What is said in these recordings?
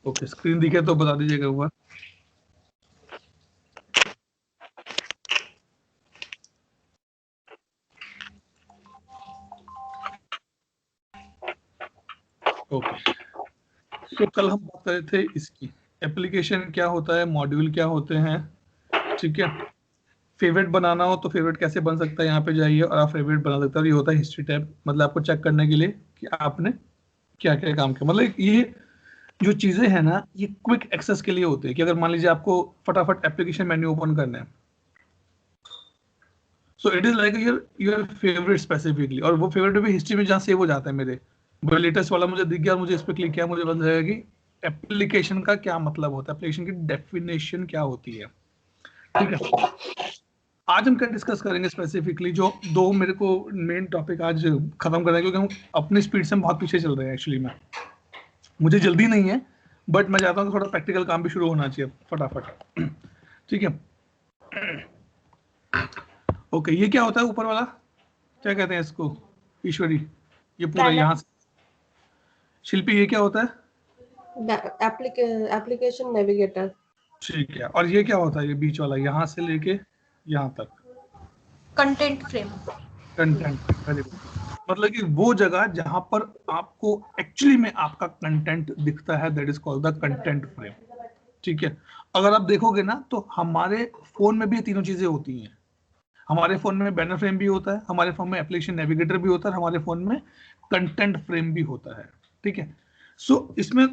Okay, screen दिखे तो बता दीजिएगा ऊपर। ओके, तो कल हम बात कर रहे थे इसकी एप्लीकेशन क्या होता है, मॉड्यूल क्या होते हैं, ठीक है। फेवरेट बनाना हो तो फेवरेट कैसे बन सकता है, यहाँ पे जाइए और आप फेवरेट बना सकते हो। ये होता है हिस्ट्री टैब, मतलब आपको चेक करने के लिए कि आपने क्या क्या काम किया। मतलब ये जो चीजें हैं ना, ये क्विक एक्सेस के लिए होते हैं कि अगर मान लीजिए आपको फटाफट एप्लीकेशन मेन्यू ओपन करना है, so it is like your your favourite specifically, और वो फेवरेट भी हिस्ट्री में जहाँ सेव हो जाता है मेरे। वो लेटेस्ट वाला मुझे दिख गया, मुझे इस पर क्लिक किया, मुझे बता जाएगा कि एप्लीकेशन का क्या मतलब होता है, एप्लीकेशन की डेफिनेशन क्या होती है, ठीक है। आज हम क्या डिस्कस करेंगे स्पेसिफिकली, जो दो मेरे को मेन टॉपिक आज खत्म करना है, क्योंकि हम अपनी स्पीड से हम बहुत पीछे चल रहे हैं एक्चुअली में। मुझे जल्दी नहीं है, बट मैं चाहता हूँ कि थोड़ा प्रैक्टिकल काम भी शुरू होना चाहिए फटाफट, ठीक है। ओके, ये क्या होता है ऊपर वाला, क्या कहते हैं इसको, ईश्वरी, ये पूरा यहाँ से, शिल्पी ये क्या होता है, एप्लीकेशन नेविगेटर, ठीक है। और ये क्या होता है, ये बीच वाला यहाँ से लेके यहाँ तक, content frame, content, very good. मतलब कि वो जगह जहां पर आपको एक्चुअली में आपका कंटेंट दिखता है, that is called the content frame, ठीक है। अगर आप देखोगे ना तो हमारे फोन में भी ये तीनों चीजें होती हैं। हमारे फोन में बैनर फ्रेम भी होता है, हमारे फोन में एप्लीकेशन नेविगेटर भी होता है, हमारे फोन में कंटेंट फ्रेम भी होता है, ठीक है। सो इसमें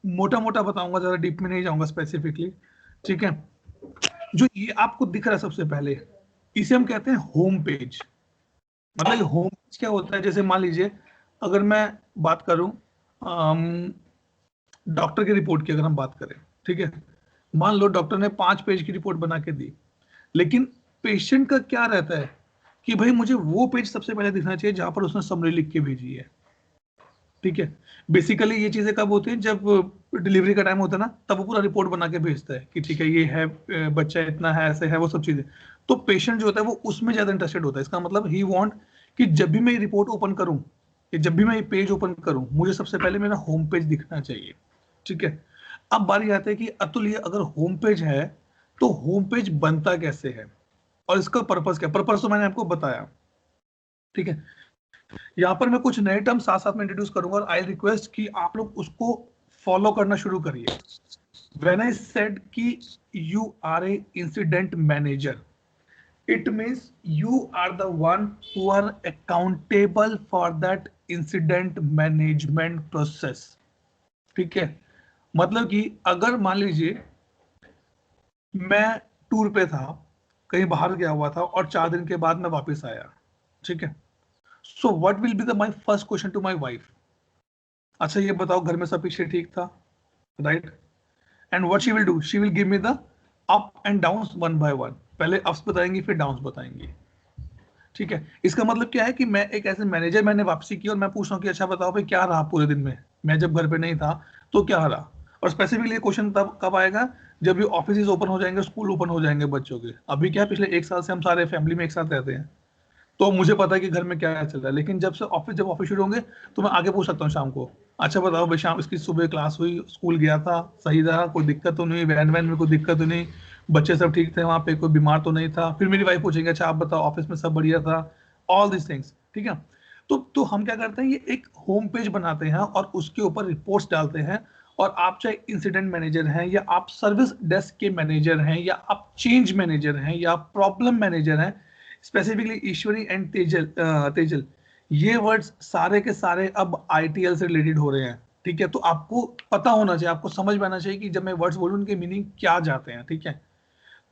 मोटा मोटा बताऊंगा, ज्यादा डीप में नहीं जाऊंगा स्पेसिफिकली, ठीक है। जो ये आपको दिख रहा है सबसे पहले, इसे हम कहते हैं होम पेज। मतलब होम पेज क्या होता है, जैसे मान लीजिए अगर मैं बात करूं डॉक्टर की रिपोर्ट की, अगर हम बात करें, ठीक है। मान लो डॉक्टर ने 5 पेज की रिपोर्ट बना के दी, लेकिन पेशेंट का क्या रहता है कि भाई मुझे वो पेज सबसे पहले दिखना चाहिए जहां पर उसने समरी लिख के भेजी है, ठीक है। बेसिकली ये चीजें कब होती हैं, जब डिलीवरी का टाइम होता है ना, तब वो पूरा रिपोर्ट बना के भेजता है कि ठीक है ये है, बच्चा इतना है, ऐसे है, वो सब चीजें। तो पेशेंट जो होता है वो उसमें ज्यादा इंटरेस्टेड होता है। इसका मतलब ही वांट कि जब भी मैं ये रिपोर्ट ओपन करूं, कि जब भी मैं ये पेज ओपन करूं, मुझे सबसे पहले मेरा होम पेज दिखना चाहिए, ठीक है। अब बारी आती है कि अतुल ये अगर होम पेज है तो होम पेज बनता कैसे है और इसका पर्पस क्या। पर्पस तो मैंने आपको बताया, ठीक है। यहाँ पर मैं कुछ नए टर्म साथ साथ में इंट्रोड्यूस करूंगा और आई रिक्वेस्ट कि आप लोग उसको फॉलो करना शुरू करिए। व्हेन आई सेड कि you are a incident manager, it means you are the one who are accountable for that incident management process, ठीक है। मतलब कि अगर मान लीजिए मैं टूर पे था, कहीं बाहर गया हुआ था और 4 दिन के बाद मैं वापस आया, ठीक है। So what will be the my first question to my wife, अच्छा ये बताओ घर में सब पीछे ठीक था, right. And what she will do, she will give me the up and downs one by one. पहले अप्स बताएंगी फिर डाउन्स बताएंगी, ठीक है। इसका मतलब क्या है कि मैं एक ऐसे मैनेजर, मैंने वापसी की और मैं पूछ रहा हूँ कि अच्छा बताओ भाई क्या रहा पूरे दिन में, मैं जब घर पे नहीं था तो क्या रहा। और स्पेसिफिकली क्वेश्चन तब कब आएगा जब ये ऑफिस ओपन हो जाएंगे, स्कूल ओपन हो जाएंगे बच्चों के। अभी क्या है, पिछले 1 साल से हम सारे फैमिली में एक साथ रहते हैं, तो मुझे पता है कि घर में क्या चल रहा है। लेकिन जब ऑफिस शुरू होंगे तो मैं आगे पूछ सकता हूँ शाम को, अच्छा बताओ भाई शाम इसकी सुबह क्लास हुई, स्कूल गया था, सही रहा, कोई दिक्कत तो नहीं, वैन वैन में कोई दिक्कत तो नहीं, बच्चे सब ठीक थे वहाँ पे, कोई बीमार तो नहीं था। फिर मेरी वाइफ पूछेंगे अच्छा आप बताओ ऑफिस में सब बढ़िया था, ऑल दिस थिंग्स, ठीक है। तो हम क्या करते हैं, ये एक होम पेज बनाते हैं और उसके ऊपर रिपोर्ट्स डालते हैं। और आप चाहे इंसिडेंट मैनेजर हैं, या आप सर्विस डेस्क के मैनेजर हैं, या आप चेंज मैनेजर हैं, या प्रॉब्लम मैनेजर हैं, specifically Ishwari and Tejal, Tejal, ये वर्ड्स सारे के सारे अब आईटीएल से रिलेटेड हो रहे हैं, ठीक है। तो आपको पता होना चाहिए, आपको समझ में आना चाहिए कि जब मैं वर्ड्स बोलूं उनके मीनिंग क्या जाते हैं, ठीक है।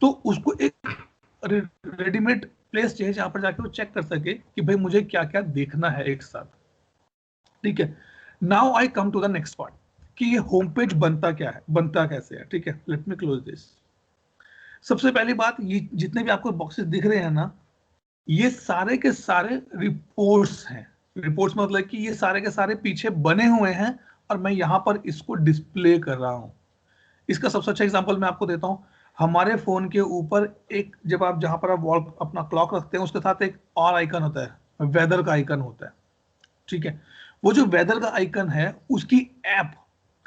तो उसको एक रेडीमेड प्लेस चाहिए जहां पर जाके वो चेक कर सके कि भाई मुझे क्या क्या देखना है एक साथ, ठीक है। Now I come to the next part कि ये होम पेज बनता क्या है, बनता कैसे है, ठीक है। Let me close this. सबसे पहली बात, ये जितने भी आपको बॉक्सेस दिख रहे हैं ना, ये सारे के सारे रिपोर्ट्स हैं। रिपोर्ट्स मतलब कि ये सारे के सारे पीछे बने हुए हैं और मैं यहां पर इसको डिस्प्ले कर रहा हूं। इसका सबसे अच्छा एग्जांपल मैं आपको देता हूं। हमारे फोन के ऊपर एक, जब आप जहां पर आप वॉल अपना क्लॉक रखते हैं उसके साथ एक और आइकन होता है, वेदर का आइकन होता है, ठीक है। वो जो वेदर का आइकन है उसकी ऐप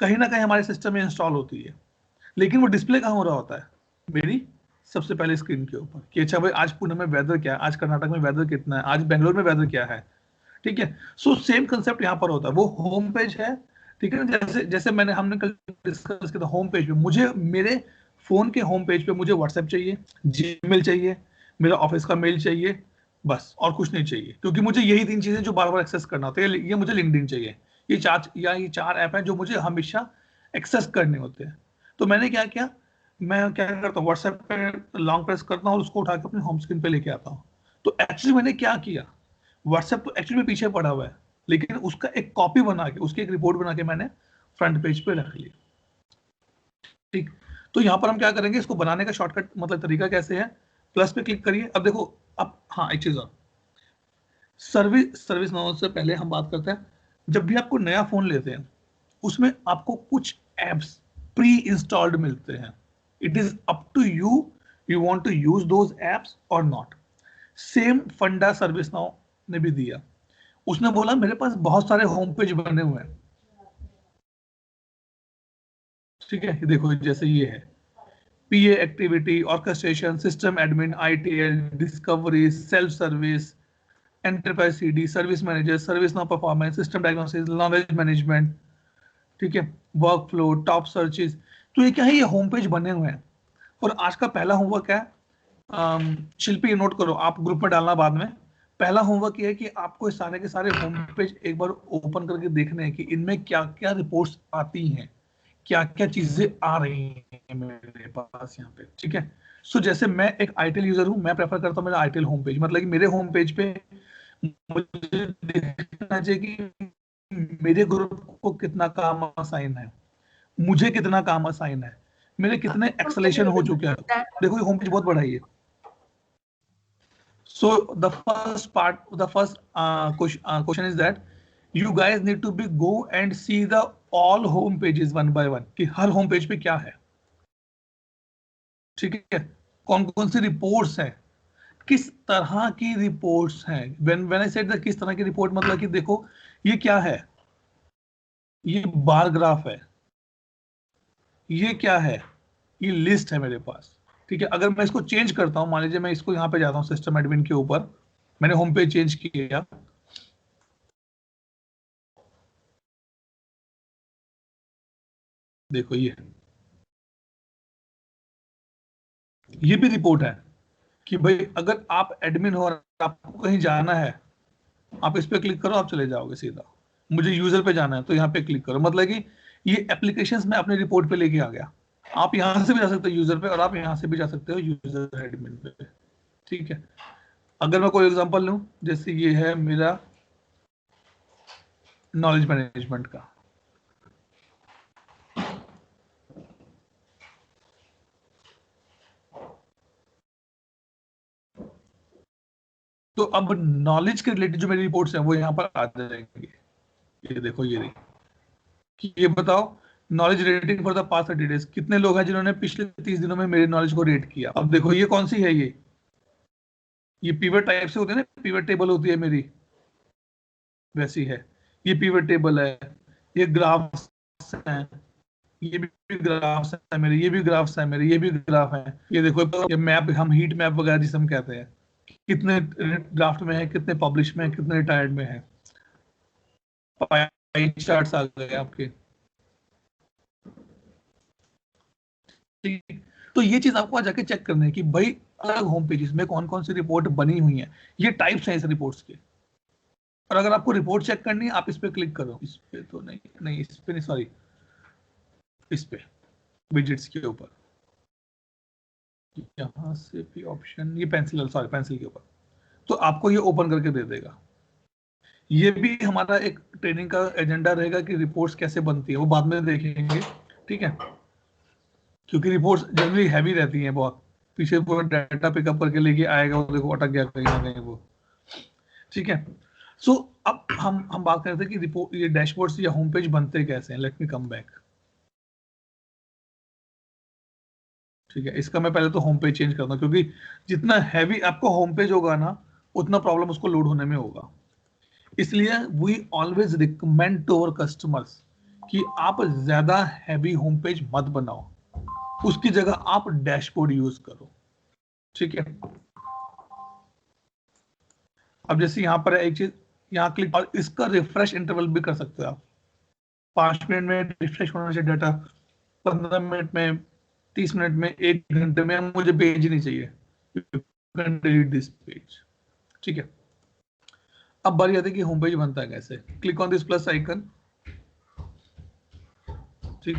कहीं ना कहीं हमारे सिस्टम में इंस्टॉल होती है, लेकिन वो डिस्प्ले कहाँ हो रहा होता है, मेरी सबसे पहले स्क्रीन के ऊपर, कि अच्छा भाई आज पुणे में वेदर क्या है, आज कर्नाटक में वेदर कितना है, आज बेंगलोर में वेदर क्या है। ठीक है, सो सेम कंसेप्ट यहाँ पर होता है, वो होम पेज है। ठीक है ना, जैसे जैसे हमने कल डिस्कस किया था, होम पेज पे मुझे मेरे फोन के होम पेज पे मुझे व्हाट्सएप चाहिए, जीमेल चाहिए, मेरा ऑफिस का मेल चाहिए, बस और कुछ नहीं चाहिए, क्योंकि मुझे यही 3 चीजें जो बार बार एक्सेस करना होता है, ये मुझे लिंक्डइन चाहिए, ये 4 ऐप हैं जो मुझे हमेशा एक्सेस करने होते हैं। तो मैंने क्या किया, मैं क्या करता हूँ, व्हाट्सएप पे लॉन्ग प्रेस करता हूँ और उसको उठा के अपनी होम स्क्रीन पे लेके आता हूँ। तो एक्चुअली मैंने क्या किया, व्हाट्सएप तो एक्चुअली में पीछे पड़ा हुआ है, लेकिन उसका एक कॉपी बना के, उसकी एक रिपोर्ट बना के मैंने फ्रंट पेज पे रख ली। ठीक, तो यहाँ पर हम क्या करेंगे, इसको बनाने का शॉर्टकट मतलब तरीका कैसे है, प्लस पे क्लिक करिए। अब देखो, अब हाँ एक चीज और, सर्विस नाउ से पहले हम बात करते हैं, जब भी आपको नया फोन लेते हैं उसमें आपको कुछ एप्स प्री इंस्टॉल्ड मिलते हैं। It is up to you, you want to use those apps और नॉट। सेम फंडा सर्विस नाउ ने भी दिया, उसने बोला मेरे पास बहुत सारे होम पेज बने हुए हैं। ठीक है, ये देखो जैसे ये है, PA activity, orchestration, system admin, ITL, discovery, self service, enterprise CD, service manager, service now performance, system diagnosis, knowledge management, ठीक है, वर्क फ्लो, टॉप सर्चेस। तो ये क्या है, ये होम पेज बने हुए हैं। और आज का पहला होमवर्क क्या है, शिल्पी ये नोट करो, आप ग्रुप में डालना बाद में। पहला होमवर्क ये है कि आपको इस सारे के सारे होम पेज एक बार ओपन करके देखने हैं कि इनमें क्या क्या रिपोर्ट्स आती हैं, क्या क्या चीजें आ रही हैं मेरे पास यहाँ पे। ठीक है, सो जैसे मैं एक आईटेल यूजर हूँ, मैं प्रेफर करता हूँ मेरा आईटेल होम पेज, मतलब कि मेरे होम पेज पे मुझे देखना चाहिए कि मेरे ग्रुप को कितना काम असाइन है, मुझे कितना काम असाइन है, मेरे कितने एक्सेलेशन हो चुके हैं। देखो ये होम पेज बहुत बड़ा है ये। So the first question is that you guys need to be go and see the all home pages one by one, कि हर होम पेज पे क्या है। ठीक है, कौन कौन सी रिपोर्ट्स हैं, किस तरह की रिपोर्ट्स हैं। when I said that किस तरह की रिपोर्ट, मतलब कि देखो ये क्या है, ये बार ग्राफ है, ये क्या है, ये लिस्ट है मेरे पास। ठीक है, अगर मैं इसको चेंज करता हूं, मान लीजिए मैं इसको यहाँ पे जाता हूँ सिस्टम एडमिन के ऊपर, मैंने होम पेज चेंज किया, देखो ये भी रिपोर्ट है कि भाई अगर आप एडमिन हो और आपको कहीं जाना है, आप इस पे क्लिक करो, आप चले जाओगे सीधा। मुझे यूजर पे जाना है तो यहाँ पे क्लिक करो, मतलब कि ये एप्लीकेशंस में अपने रिपोर्ट पे लेके आ गया। आप यहाँ से भी जा सकते हो यूजर पे, और आप यहाँ से भी जा सकते हो यूजर एडमिन पे। ठीक है, अगर मैं कोई एग्जांपल लूं, जैसे ये है मेरा नॉलेज मैनेजमेंट का, तो अब नॉलेज के रिलेटेड जो मेरी रिपोर्ट्स हैं वो यहाँ पर आ जाएंगे। ये देखो ये रही, कि ये बताओ knowledge rating for the past 30 days, कितने लोग हैं जिन्होंने पिछले 30 दिनों में मेरे नॉलेज को रेट किया। अब देखो ये कौन सी है, ये पिवट टाइप से होती है ना, पिवट टेबल होती है मेरी, वैसी है। ये पिवट टेबल है, ये ग्राफ्स हैं, ये भी ग्राफ्स है मेरे, ये भी ग्राफ्स है मेरे, ये भी ग्राफ है। ये देखो ये मैप, हम हीट मैप वगैरह जिसे हम कहते हैं, कितने ड्राफ्ट में है, कितने पब्लिश में है, कितने रिटायर्ड में है। पाई चार्ट्स आ गए आपके। ठीक, तो ये चीज आपको जाके चेक करना है कि भाई अलग होम पेजेस में कौन कौन सी रिपोर्ट बनी हुई है, ये टाइप्स हैं इस रिपोर्ट्स के। और अगर आपको रिपोर्ट चेक करनी है, आप इस पे क्लिक करो, इस पे तो नहीं नहीं इस पे नहीं, सॉरी इस पे विजिट्स के ऊपर, यहाँ से भी ऑप्शन, ये पेंसिल, सॉरी पेंसिल के ऊपर, तो आपको ये ओपन करके दे देगा। ये भी हमारा एक ट्रेनिंग का एजेंडा रहेगा कि रिपोर्ट्स कैसे बनती है, वो बाद में देखेंगे। ठीक है, क्योंकि रिपोर्ट्स जनरली हैवी रहती हैं बहुत, पीछे पूरा डाटा पिकअप करके लेके आएगा, वो देखो अटक गया कहीं ना कहीं वो। ठीक है, सो अब हम बात कर रहे थे कि रिपोर्ट, ये डैशबोर्ड्स या होम पेज बनते कैसे हैं। Let me come back. ठीक है, इसका मैं पहले तो होम पेज चेंज करता हूँ, क्योंकि जितना हैवी आपको होम पेज होगा ना, उतना प्रॉब्लम उसको लोड होने में होगा। इसलिए we always recommend to our customers कि आप ज्यादा हैवी होम पेज मत बनाओ, उसकी जगह आप डैशबोर्ड यूज करो। ठीक है, अब जैसे यहाँ पर एक चीज, यहाँ क्लिक और इसका रिफ्रेश इंटरवल भी कर सकते हो आप। 5 मिनट में रिफ्रेश होना चाहिए डाटा, 15 मिनट में, 30 मिनट में, 1 घंटे में। मुझे पेज ही नहीं चाहिए, डिलीट दिस पेज। ठीक है, अब बारी आती है कि होम पेज बनता है कैसे। Click on this plus icon. ठीक,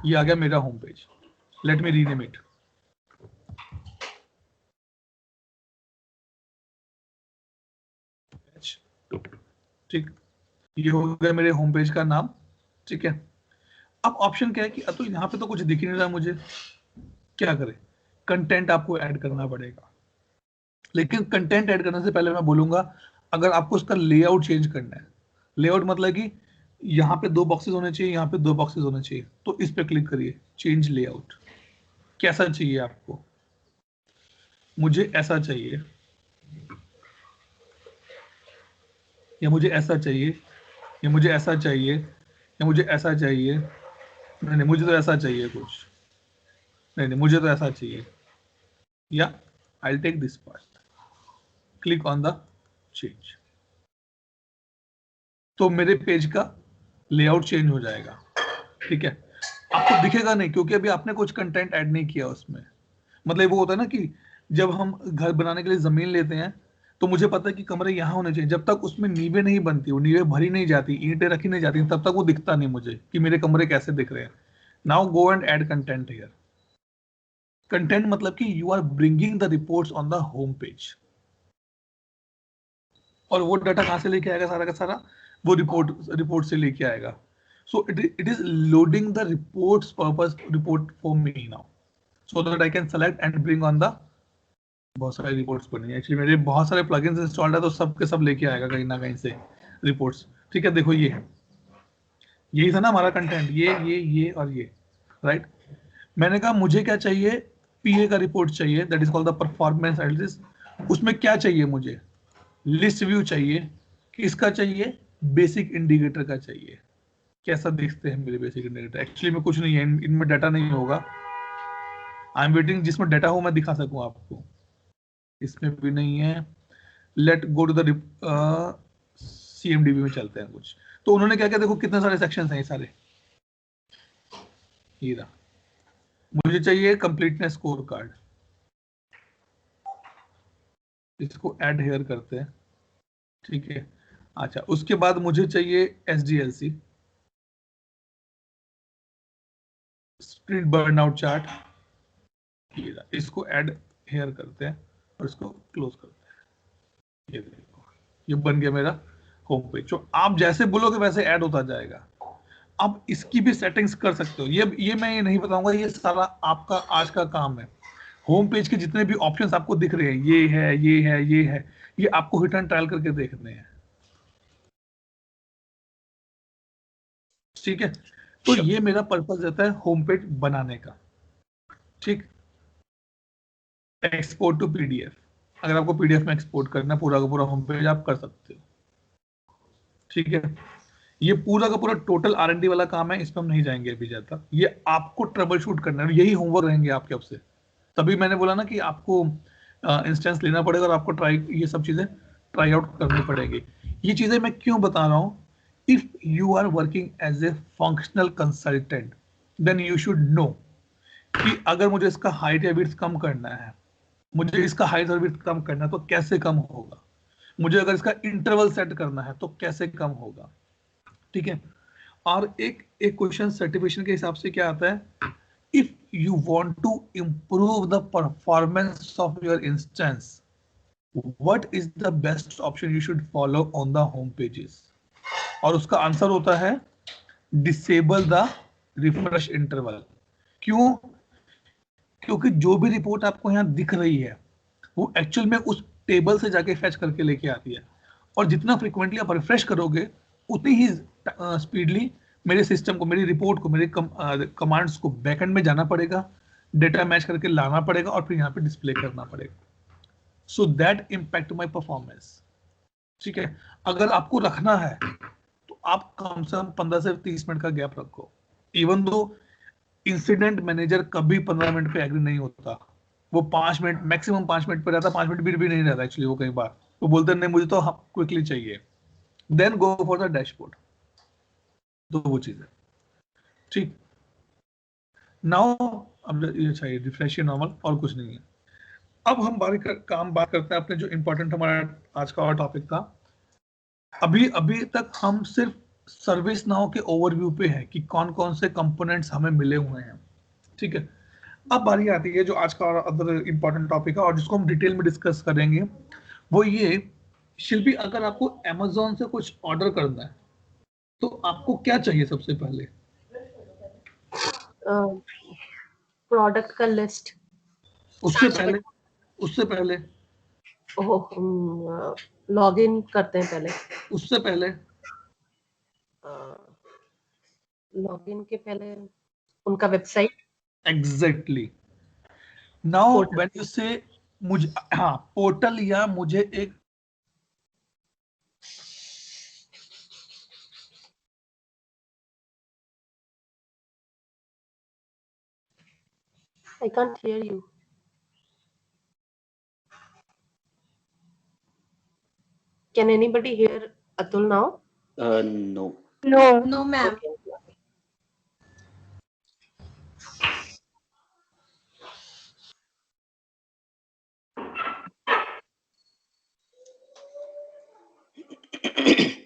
ये आ गया मेरा home page. Let me rename it. ठीक, ये हो गया मेरे होम पेज का नाम। ठीक है, अब ऑप्शन क्या है कि तो यहाँ पे तो कुछ दिख ही नहीं रहा मुझे, क्या करें? कंटेंट आपको ऐड करना पड़ेगा। लेकिन कंटेंट ऐड करने से पहले मैं बोलूंगा, अगर आपको उसका लेआउट चेंज करना है, लेआउट मतलब कि यहाँ पे 2 बॉक्सेस होने चाहिए, यहाँ पे 2 बॉक्सेस होने चाहिए, तो इस पे क्लिक करिए, चेंज लेआउट। कैसा चाहिए आपको? मुझे ऐसा चाहिए, या मुझे ऐसा चाहिए, या मुझे ऐसा चाहिए, या मुझे ऐसा चाहिए। नहीं नहीं, मुझे तो ऐसा चाहिए कुछ। नहीं नहीं, मुझे तो ऐसा चाहिए, या I take this part. Click on the change, तो मेरे पेज का लेआउट चेंज हो जाएगा। ठीक है, आपको दिखेगा नहीं क्योंकि अभी आपने कुछ कंटेंट ऐड नहीं किया उसमें। मतलब वो होता है ना कि जब हम घर बनाने के लिए जमीन लेते हैं, तो मुझे पता है कि कमरे यहाँ होने चाहिए, जब तक उसमें नींवें नहीं बनती, वो नींवें भरी नहीं जाती, ईंटें रखी नहीं जाती, तब तक वो दिखता नहीं मुझे कि मेरे कमरे कैसे दिख रहे हैं। Now go and add content here. Content मतलब कि you are bringing the reports on the home page, और वो डाटा कहाँ से लेके आएगा? सारा का सारा वो रिपोर्ट से लेके आएगा। So it is loading the reports purpose report for me now, so that I can select and bring on the. बहुत सारे रिपोर्ट्स बनी है एक्चुअली, मेरे बहुत सारे प्लगइन्स इंस्टॉल्ड है, तो सब के सब लेके आएगा कहीं ना कहीं से रिपोर्ट्स। ठीक है, देखो ये है, यही था ना हमारा कंटेंट, ये और ये, राइट। मैंने कहा मुझे क्या चाहिए? पीए का रिपोर्ट चाहिए, that is called the performance analysis. उसमें क्या चाहिए मुझे? लिस्ट व्यू चाहिए। किसका चाहिए? बेसिक इंडिकेटर का चाहिए। कैसा देखते हैं मेरे बेसिक इंडिकेटर? एक्चुअली में कुछ नहीं है, इनमें डाटा नहीं होगा। आई एम वेटिंग जिसमें डाटा हो मैं दिखा सकूं आपको। इसमें भी नहीं है। Let go to the CMDB में चलते हैं कुछ। तो उन्होंने क्या क्या, देखो कितने सारे सेक्शंस हैं ये सारे। हीरा, मुझे चाहिए कंप्लीटनेस स्कोर कार्ड, इसको ऐड हेयर करते हैं। ठीक है, अच्छा, उसके बाद मुझे चाहिए SDLC, स्प्रिंट बर्नआउट चार्ट, इसको ऐड हेयर करते हैं और इसको क्लोज करते हैं। ये देखो, ये बन गया मेरा होम पेज। जो आप जैसे बोलोगे वैसे ऐड होता जाएगा। आप इसकी भी सेटिंग्स कर सकते हो। ये मैं ये नहीं बताऊंगा, ये सारा आपका आज का काम है। होम पेज के जितने भी ऑप्शंस आपको दिख रहे हैं, ये है, ये है, ये है, ये आपको हिट एंड ट्रायल करके देखने हैं। ठीक है, तो ये मेरा पर्पस रहता है होम पेज बनाने का। ठीक, एक्सपोर्ट टू PDF, अगर आपको PDF में एक्सपोर्ट करना है पूरा का पूरा होम पेज, आप कर सकते हो। ठीक है, ये पूरा का पूरा टोटल R&D वाला काम है, इस पर हम नहीं जाएंगे अभी ज्यादा। ये आपको ट्रबल शूट करना है, यही होमवर्क रहेंगे आपके अब से। तभी मैंने बोला ना कि आपको इंस्टेंस लेना पड़ेगा और आपको ये सब चीजें ट्राई आउट करनी पड़ेगी। ये चीजें मैं क्यों बता रहा हूँ? If you are working as a functional consultant, then you should know कि अगर मुझे इसका हाइट या विड्थ कम करना है, मुझे इसका हाइट और विड्थ कम करना है, तो कैसे कम होगा? मुझे अगर इसका इंटरवल सेट करना है तो कैसे कम होगा? ठीक है, और एक क्वेश्चन सर्टिफिकेशन के हिसाब से क्या आता है, if you want to improve the performance of your instance, what is the best option you should follow on the home pages? और उसका आंसर होता है डिसेबल द रिफ्रेश इंटरवल। क्यों? क्योंकि जो भी रिपोर्ट आपको यहाँ दिख रही है वो एक्चुअल में उस टेबल से जाके फैच करके लेके आती है, और जितना फ्रिक्वेंटली आप रिफ्रेश करोगे उतनी ही स्पीडली मेरे सिस्टम को, मेरी रिपोर्ट को, मेरे कमांड्स को बैकएंड में जाना पड़ेगा, डेटा मैच करके लाना पड़ेगा और फिर यहाँ पे डिस्प्ले करना पड़ेगा। So that impact my performance. ठीक है, अगर आपको रखना है तो आप कम से कम 15 से 30 मिनट का गैप रखो। इवन दो इंसिडेंट मैनेजर कभी 15 मिनट पे एग्री नहीं होता, वो 5 मिनट मैक्सिमम 5 मिनट पे रहता, 5 मिनट भी नहीं रहता एक्चुअली। वो कई बार वो बोलते हैं नहीं मुझे तो क्विकली चाहिए, then go for the dashboard. तो वो चीज है, ठीक। नाउ अब ये चाहिए रिफ्रेश नॉर्मल, और कुछ नहीं है। अब हम बात करते हैं अपने जो इंपॉर्टेंट हमारा आज का और टॉपिक था। अभी अभी तक हम सिर्फ सर्विस नाउ के ओवरव्यू पे है कि कौन कौन से कंपोनेंट्स हमें मिले हुए हैं, ठीक है। अब बारी आती है जो आज का और अदर इंपॉर्टेंट टॉपिक है और जिसको हम डिटेल में डिस्कस करेंगे, वो ये, शिल्पी अगर आपको अमेजोन से कुछ ऑर्डर करना है तो आपको क्या चाहिए सबसे पहले? प्रोडक्ट का लिस्ट। उससे पहले लॉग इन करते हैं पहले। उससे पहले लॉग इन के पहले उनका website. Exactly. Now portal. When you से मुझे, हाँ पोर्टल, या मुझे एक I can't hear you. Can anybody hear Atul now? No. No, ma'am. Okay.